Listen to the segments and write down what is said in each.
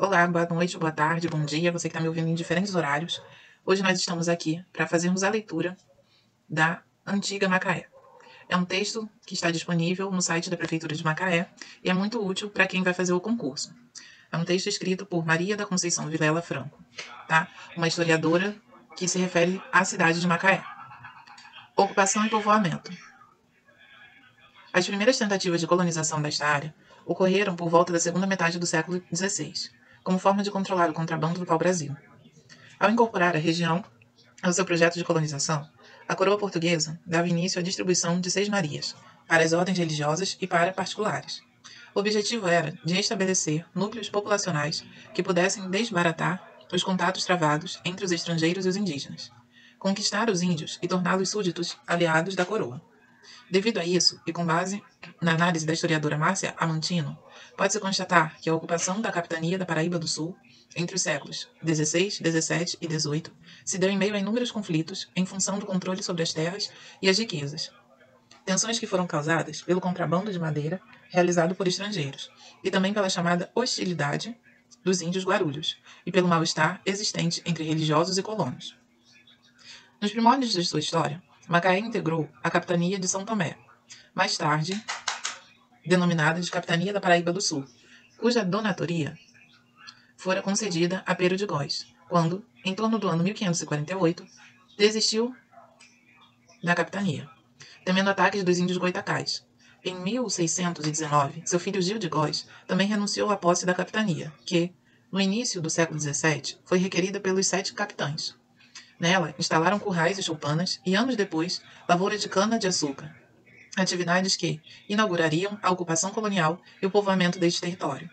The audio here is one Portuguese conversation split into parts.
Olá, boa noite, boa tarde, bom dia, você que está me ouvindo em diferentes horários. Hoje nós estamos aqui para fazermos a leitura da Antiga Macaé. É um texto que está disponível no site da Prefeitura de Macaé e é muito útil para quem vai fazer o concurso. É um texto escrito por Maria da Conceição Vilela Franco, tá? Uma historiadora que se refere à cidade de Macaé. Ocupação e povoamento. As primeiras tentativas de colonização desta área ocorreram por volta da segunda metade do século XVI, como forma de controlar o contrabando do pau-brasil. Ao incorporar a região ao seu projeto de colonização, a coroa portuguesa dava início à distribuição de 6 marias, para as ordens religiosas e para particulares. O objetivo era de estabelecer núcleos populacionais que pudessem desbaratar os contatos travados entre os estrangeiros e os indígenas, conquistar os índios e torná-los súditos aliados da coroa. Devido a isso, e com base na análise da historiadora Márcia Amantino, pode-se constatar que a ocupação da capitania da Paraíba do Sul, entre os séculos XVI, XVII e XVIII, se deu em meio a inúmeros conflitos em função do controle sobre as terras e as riquezas. Tensões que foram causadas pelo contrabando de madeira realizado por estrangeiros, e também pela chamada hostilidade dos índios guarulhos, e pelo mal-estar existente entre religiosos e colonos. Nos primórdios de sua história, Macaé integrou a capitania de São Tomé, mais tarde denominada de Capitania da Paraíba do Sul, cuja donatoria fora concedida a Pero de Góis, quando, em torno do ano 1548, desistiu da capitania, temendo ataques dos índios goitacás. Em 1619, seu filho Gil de Góis também renunciou à posse da capitania, que, no início do século XVII, foi requerida pelos 7 capitães. Nela, instalaram currais e choupanas e, anos depois, lavoura de cana-de-açúcar, atividades que inaugurariam a ocupação colonial e o povoamento deste território.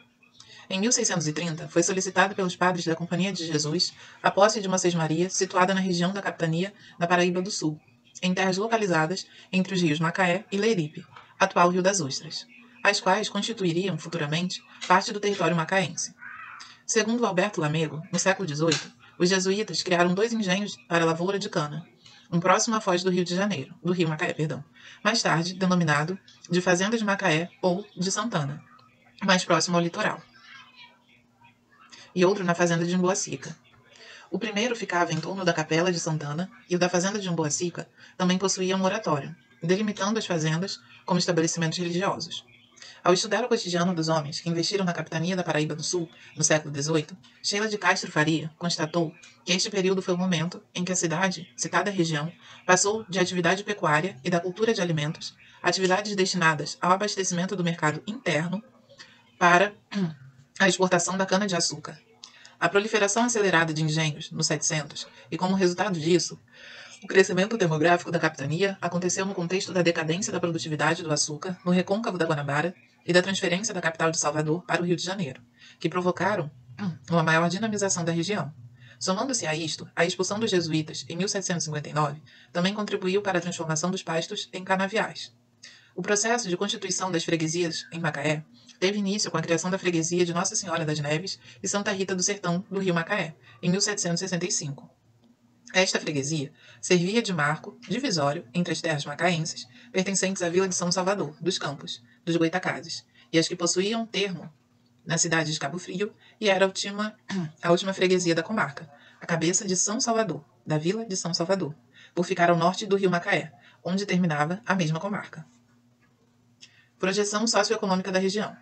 Em 1630, foi solicitado pelos padres da Companhia de Jesus a posse de uma sesmaria situada na região da capitania da Paraíba do Sul, em terras localizadas entre os rios Macaé e Leiripe, atual Rio das Ostras, as quais constituiriam futuramente parte do território macaense. Segundo Alberto Lamego, no século XVIII, os jesuítas criaram 2 engenhos para a lavoura de cana, um próximo à foz do Rio de Janeiro, do Rio Macaé, mais tarde denominado de Fazenda de Macaé ou de Santana, mais próximo ao litoral, e outro na Fazenda de Emboacica. O primeiro ficava em torno da Capela de Santana e o da Fazenda de Emboacica também possuía um oratório, delimitando as fazendas como estabelecimentos religiosos. Ao estudar o cotidiano dos homens que investiram na capitania da Paraíba do Sul no século XVIII, Sheila de Castro Faria constatou que este período foi o momento em que a cidade, citada região, passou de atividade pecuária e da cultura de alimentos a atividades destinadas ao abastecimento do mercado interno para a exportação da cana-de-açúcar. A proliferação acelerada de engenhos no 700 e, como resultado disso, o crescimento demográfico da capitania aconteceu no contexto da decadência da produtividade do açúcar no recôncavo da Guanabara e da transferência da capital de Salvador para o Rio de Janeiro, que provocaram uma maior dinamização da região. Somando-se a isto, a expulsão dos jesuítas em 1759 também contribuiu para a transformação dos pastos em canaviais. O processo de constituição das freguesias em Macaé teve início com a criação da freguesia de Nossa Senhora das Neves e Santa Rita do Sertão do Rio Macaé, em 1765. Esta freguesia servia de marco divisório entre as terras macaenses pertencentes à vila de São Salvador, dos Campos, dos Goitacazes, e as que possuíam termo na cidade de Cabo Frio, e era a última freguesia da comarca, a cabeça de São Salvador, da vila de São Salvador, por ficar ao norte do rio Macaé, onde terminava a mesma comarca. Projeção socioeconômica da região.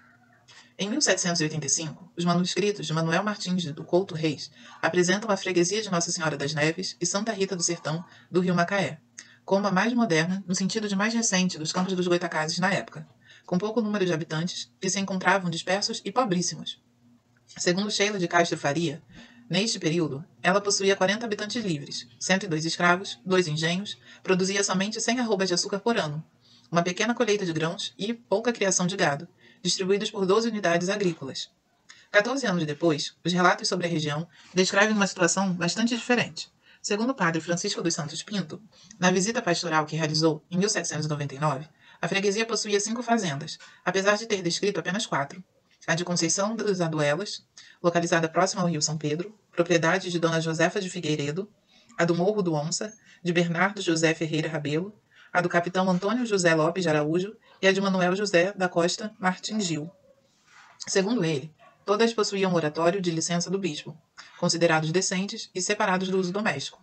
Em 1785, os manuscritos de Manuel Martins do Couto Reis apresentam a freguesia de Nossa Senhora das Neves e Santa Rita do Sertão do Rio Macaé, como a mais moderna, no sentido de mais recente, dos campos dos Goitacazes na época, com pouco número de habitantes que se encontravam dispersos e pobríssimos. Segundo Sheila de Castro Faria, neste período, ela possuía 40 habitantes livres, 102 escravos, 2 engenhos, produzia somente 100 arrobas de açúcar por ano, uma pequena colheita de grãos e pouca criação de gado, distribuídos por 12 unidades agrícolas. 14 anos depois, os relatos sobre a região descrevem uma situação bastante diferente. Segundo o padre Francisco dos Santos Pinto, na visita pastoral que realizou em 1799, a freguesia possuía 5 fazendas, apesar de ter descrito apenas 4. A de Conceição das Aduelas, localizada próxima ao rio São Pedro, propriedade de Dona Josefa de Figueiredo, a do Morro do Onça, de Bernardo José Ferreira Rabelo, a do capitão Antônio José Lopes de Araújo e a de Manuel José da Costa Martins Gil. Segundo ele, Todas possuíam oratório de licença do bispo, considerados decentes e separados do uso doméstico,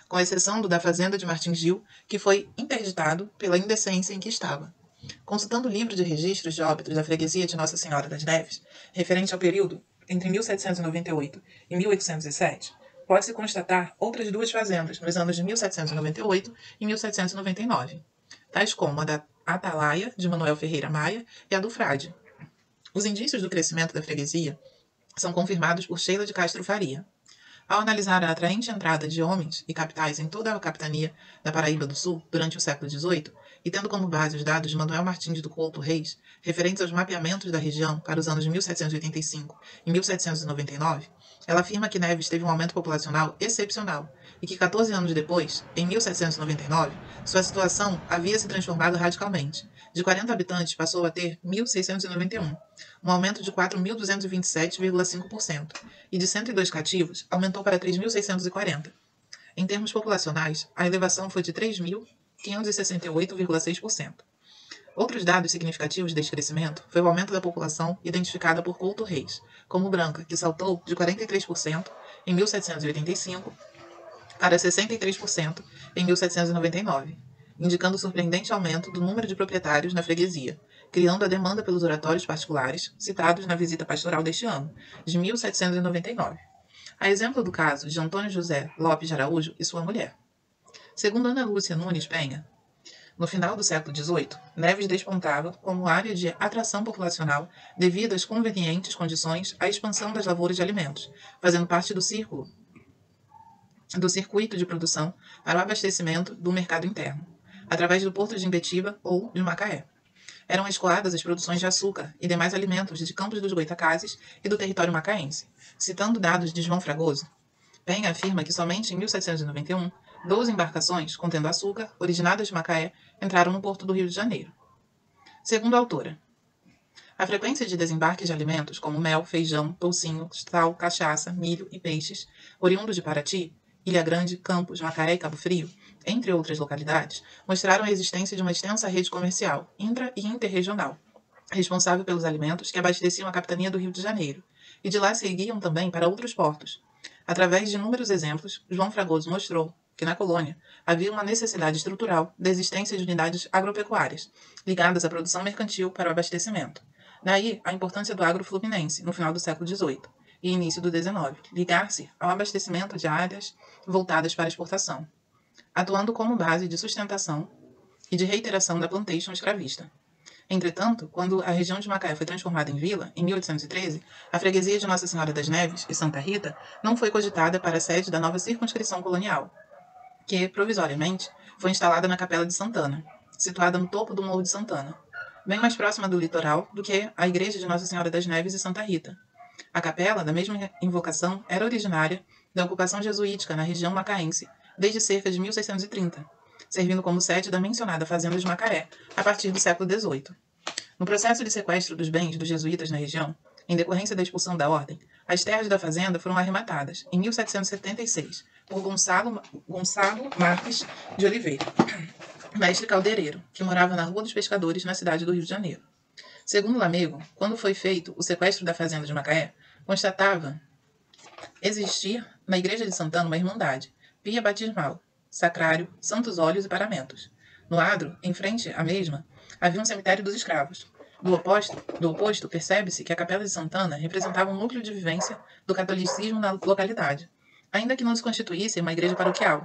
com exceção do da fazenda de Martins Gil, que foi interditado pela indecência em que estava. Consultando o livro de registros de óbitos da freguesia de Nossa Senhora das Neves, referente ao período entre 1798 e 1807, pode-se constatar outras duas fazendas nos anos de 1798 e 1799, tais como a da Atalaia, de Manuel Ferreira Maia, e a do Frade. Os indícios do crescimento da freguesia são confirmados por Sheila de Castro Faria. Ao analisar a atraente entrada de homens e capitais em toda a capitania da Paraíba do Sul durante o século XVIII, e tendo como base os dados de Manuel Martins do Couto Reis, referentes aos mapeamentos da região para os anos de 1785 e 1799, ela afirma que Neves teve um aumento populacional excepcional e que 14 anos depois, em 1799, sua situação havia se transformado radicalmente. De 40 habitantes passou a ter 1.691, um aumento de 4.227,5%, e de 102 cativos aumentou para 3.640. Em termos populacionais, a elevação foi de 3.568,6%. Outros dados significativos deste crescimento foi o aumento da população identificada por Couto Reis, como branca, que saltou de 43% em 1785 para 63% em 1799, indicando o surpreendente aumento do número de proprietários na freguesia, criando a demanda pelos oratórios particulares citados na visita pastoral deste ano, de 1799. A exemplo do caso de Antônio José Lopes de Araújo e sua mulher. Segundo Ana Lúcia Nunes Penha, no final do século XVIII, Neves despontava como área de atração populacional devido às convenientes condições à expansão das lavouras de alimentos, fazendo parte do circuito de produção para o abastecimento do mercado interno, através do porto de Imbetiba ou de Macaé. Eram escoadas as produções de açúcar e demais alimentos de Campos dos Goitacazes e do território macaense. Citando dados de João Fragoso, Penha afirma que somente em 1791, 12 embarcações contendo açúcar, originadas de Macaé, entraram no porto do Rio de Janeiro. Segundo a autora, a frequência de desembarques de alimentos como mel, feijão, toucinho, sal, cachaça, milho e peixes, oriundos de Paraty, Ilha Grande, Campos, Macaé e Cabo Frio, entre outras localidades, mostraram a existência de uma extensa rede comercial, intra- e interregional, responsável pelos alimentos que abasteciam a capitania do Rio de Janeiro, e de lá seguiam também para outros portos. Através de inúmeros exemplos, João Fragoso mostrou que na colônia havia uma necessidade estrutural da existência de unidades agropecuárias, ligadas à produção mercantil para o abastecimento. Daí a importância do agro fluminense, no final do século XVIII e início do XIX, ligar-se ao abastecimento de áreas voltadas para a exportação, atuando como base de sustentação e de reiteração da plantation escravista. Entretanto, quando a região de Macaé foi transformada em vila, em 1813, a freguesia de Nossa Senhora das Neves e Santa Rita não foi cogitada para a sede da nova circunscrição colonial, que, provisoriamente, foi instalada na Capela de Santana, situada no topo do Morro de Santana, bem mais próxima do litoral do que a igreja de Nossa Senhora das Neves e Santa Rita. A capela, da mesma invocação, era originária da ocupação jesuítica na região macaense desde cerca de 1630, servindo como sede da mencionada Fazenda de Macaé, a partir do século XVIII. No processo de sequestro dos bens dos jesuítas na região, em decorrência da expulsão da ordem, as terras da fazenda foram arrematadas, em 1776, por Gonçalo Marques de Oliveira, mestre caldeireiro, que morava na Rua dos Pescadores, na cidade do Rio de Janeiro. Segundo Lamego, quando foi feito o sequestro da fazenda de Macaé, constatava existir na igreja de Santana uma irmandade, pia batismal, sacrário, santos óleos e paramentos. No adro, em frente à mesma, havia um cemitério dos escravos. Do oposto, percebe-se que a Capela de Santana representava um núcleo de vivência do catolicismo na localidade, ainda que não se constituísse uma igreja paroquial,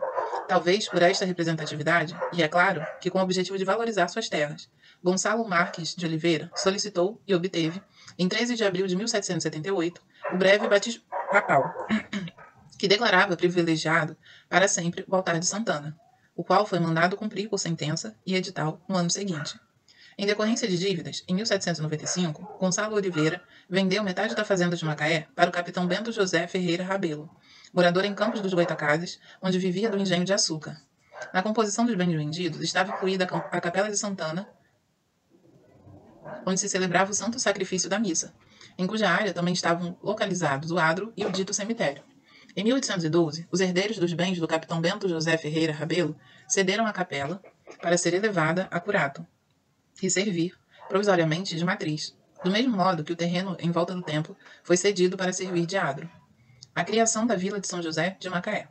talvez por esta representatividade, e é claro que com o objetivo de valorizar suas terras. Gonçalo Marques de Oliveira solicitou e obteve, em 13 de abril de 1778, o breve batismo papal, que declarava privilegiado para sempre o altar de Santana, o qual foi mandado cumprir por sentença e edital no ano seguinte. Em decorrência de dívidas, em 1795, Gonçalo Oliveira vendeu metade da fazenda de Macaé para o capitão Bento José Ferreira Rabelo, morador em Campos dos Goitacazes, onde vivia do engenho de açúcar. Na composição dos bens vendidos estava incluída a Capela de Santana, onde se celebrava o santo sacrifício da missa, em cuja área também estavam localizados o adro e o dito cemitério. Em 1812, os herdeiros dos bens do capitão Bento José Ferreira Rabelo cederam a capela para ser elevada a curato e servir, provisoriamente, de matriz, do mesmo modo que o terreno em volta do templo foi cedido para servir de adro. A criação da vila de São José de Macaé.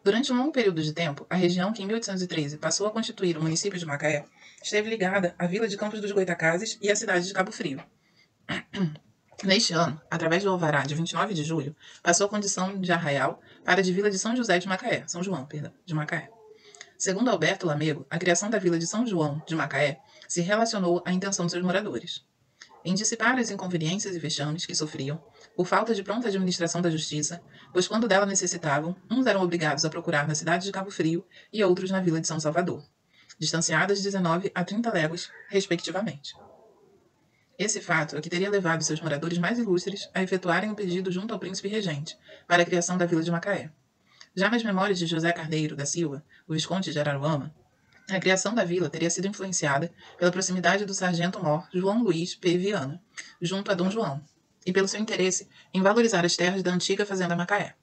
Durante um longo período de tempo, a região que em 1813 passou a constituir o município de Macaé esteve ligada à vila de Campos dos Goytacazes e à cidade de Cabo Frio. Neste ano, através do alvará de 29 de julho, passou a condição de arraial para de vila de São José de Macaé, São João, de Macaé. Segundo Alberto Lamego, a criação da vila de São João de Macaé se relacionou à intenção dos seus moradores em dissipar as inconveniências e vexames que sofriam por falta de pronta administração da justiça, pois quando dela necessitavam, uns eram obrigados a procurar na cidade de Cabo Frio e outros na vila de São Salvador, distanciadas de 19 a 30 léguas, respectivamente. Esse fato é que teria levado seus moradores mais ilustres a efetuarem um pedido junto ao príncipe regente para a criação da vila de Macaé. Já nas memórias de José Carneiro da Silva, o visconde de Araruama, a criação da vila teria sido influenciada pela proximidade do sargento-mor João Luís P. Viana, junto a Dom João, e pelo seu interesse em valorizar as terras da antiga fazenda Macaé.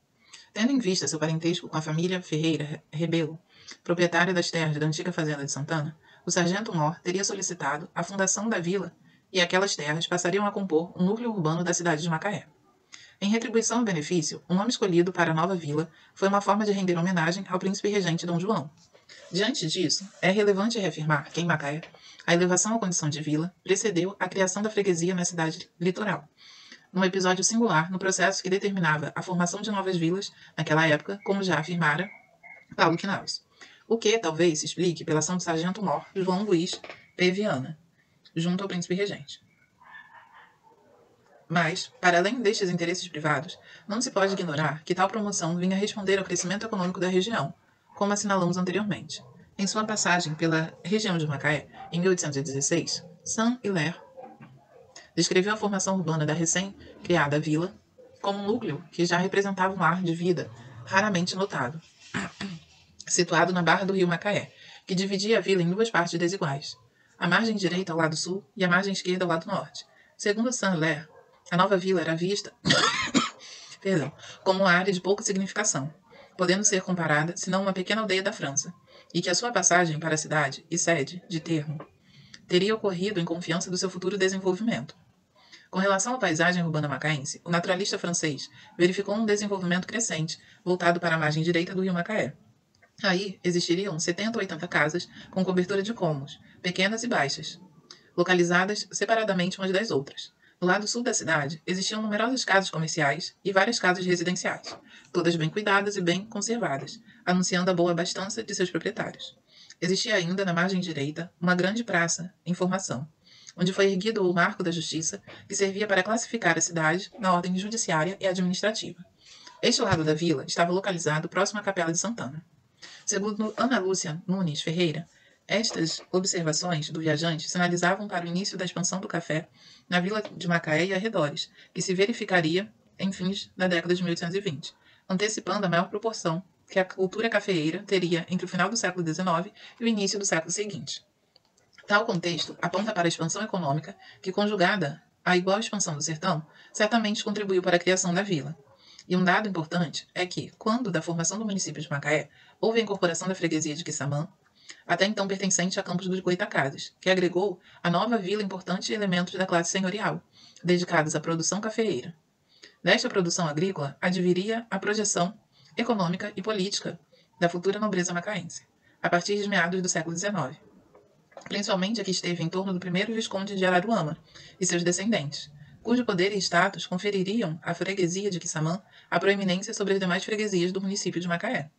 Tendo em vista seu parentesco com a família Ferreira Rebelo, proprietária das terras da antiga fazenda de Santana, o sargento-mor teria solicitado a fundação da vila e aquelas terras passariam a compor o núcleo urbano da cidade de Macaé. Em retribuição ao benefício, o nome escolhido para a nova vila foi uma forma de render homenagem ao príncipe regente Dom João. Diante disso, é relevante reafirmar que, em Macaé, a elevação à condição de vila precedeu a criação da freguesia na cidade litoral, num episódio singular no processo que determinava a formação de novas vilas naquela época, como já afirmara Paulo Quinaus. O que, talvez, se explique pela ação do sargento-mor João Luís P. Viana, junto ao príncipe regente. Mas, para além destes interesses privados, não se pode ignorar que tal promoção vinha responder ao crescimento econômico da região, como assinalamos anteriormente. Em sua passagem pela região de Macaé, em 1816, Saint-Hilaire descreveu a formação urbana da recém-criada vila como um núcleo que já representava um ar de vida raramente notado, situado na barra do rio Macaé, que dividia a vila em duas partes desiguais, a margem direita ao lado sul e a margem esquerda ao lado norte. Segundo Saint-Hilaire, a nova vila era vista como uma área de pouca significação, podendo ser comparada, se não uma pequena aldeia da França, e que a sua passagem para a cidade e sede de termo teria ocorrido em confiança do seu futuro desenvolvimento. Com relação à paisagem urbana macaense, o naturalista francês verificou um desenvolvimento crescente, voltado para a margem direita do rio Macaé. Aí existiriam 70 ou 80 casas com cobertura de cômodos, pequenas e baixas, localizadas separadamente umas das outras. No lado sul da cidade, existiam numerosas casas comerciais e várias casas residenciais, todas bem cuidadas e bem conservadas, anunciando a boa abastança de seus proprietários. Existia ainda, na margem direita, uma grande praça em formação, onde foi erguido o Marco da Justiça, que servia para classificar a cidade na ordem judiciária e administrativa. Este lado da vila estava localizado próximo à Capela de Santana. Segundo Ana Lúcia Nunes Ferreira, estas observações do viajante sinalizavam para o início da expansão do café na vila de Macaé e arredores, que se verificaria em fins da década de 1820, antecipando a maior proporção que a cultura cafeeira teria entre o final do século XIX e o início do século seguinte. Tal contexto aponta para a expansão econômica que, conjugada à igual expansão do sertão, certamente contribuiu para a criação da vila. E um dado importante é que, quando da formação do município de Macaé, houve a incorporação da freguesia de Quissamã, até então pertencente a Campos dos Goytacazes, que agregou à nova vila importantes elementos da classe senhorial, dedicados à produção cafeeira. Desta produção agrícola adviria a projeção econômica e política da futura nobreza macaense, a partir de meados do século XIX, principalmente a que esteve em torno do primeiro Visconde de Araruama e seus descendentes, cujo poder e status confeririam à freguesia de Quissamã a proeminência sobre as demais freguesias do município de Macaé.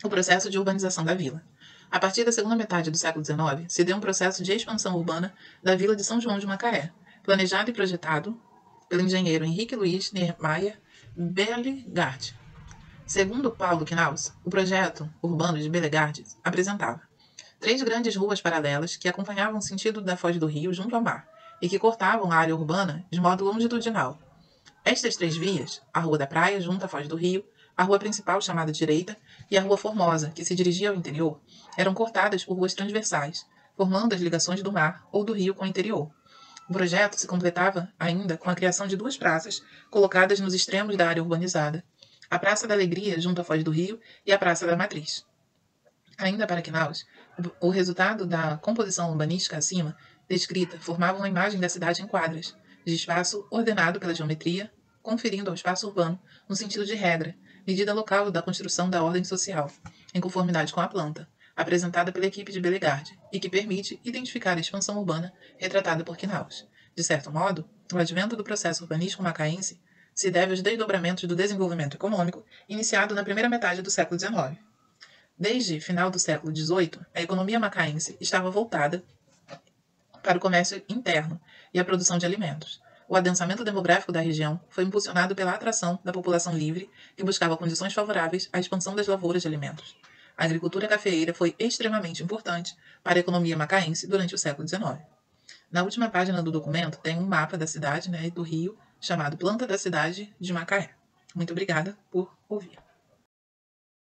O processo de urbanização da vila. A partir da segunda metade do século XIX, se deu um processo de expansão urbana da vila de São João de Macaé, planejado e projetado pelo engenheiro Henrique Luiz Niemeyer Bellegarde. Segundo Paulo Quinaus, o projeto urbano de Bellegarde apresentava 3 grandes ruas paralelas que acompanhavam o sentido da foz do rio junto ao mar e que cortavam a área urbana de modo longitudinal. Estas 3 vias, a Rua da Praia, junto à foz do rio, a rua principal chamada Direita e a Rua Formosa, que se dirigia ao interior, eram cortadas por ruas transversais, formando as ligações do mar ou do rio com o interior. O projeto se completava ainda com a criação de 2 praças colocadas nos extremos da área urbanizada, a Praça da Alegria, junto à foz do rio, e a Praça da Matriz. Ainda para Quinaus, O resultado da composição urbanística acima descrita formava uma imagem da cidade em quadras, de espaço ordenado pela geometria, conferindo ao espaço urbano um sentido de regra, medida local da construção da ordem social, em conformidade com a planta, apresentada pela equipe de Bellegarde, e que permite identificar a expansão urbana retratada por Quinaus. De certo modo, o advento do processo urbanístico macaense se deve aos desdobramentos do desenvolvimento econômico iniciado na primeira metade do século XIX. Desde final do século XVIII, a economia macaense estava voltada para o comércio interno e a produção de alimentos. O adensamento demográfico da região foi impulsionado pela atração da população livre que buscava condições favoráveis à expansão das lavouras de alimentos. A agricultura cafeeira foi extremamente importante para a economia macaense durante o século XIX. Na última página do documento tem um mapa da cidade, do Rio, chamado Planta da Cidade de Macaé. Muito obrigada por ouvir.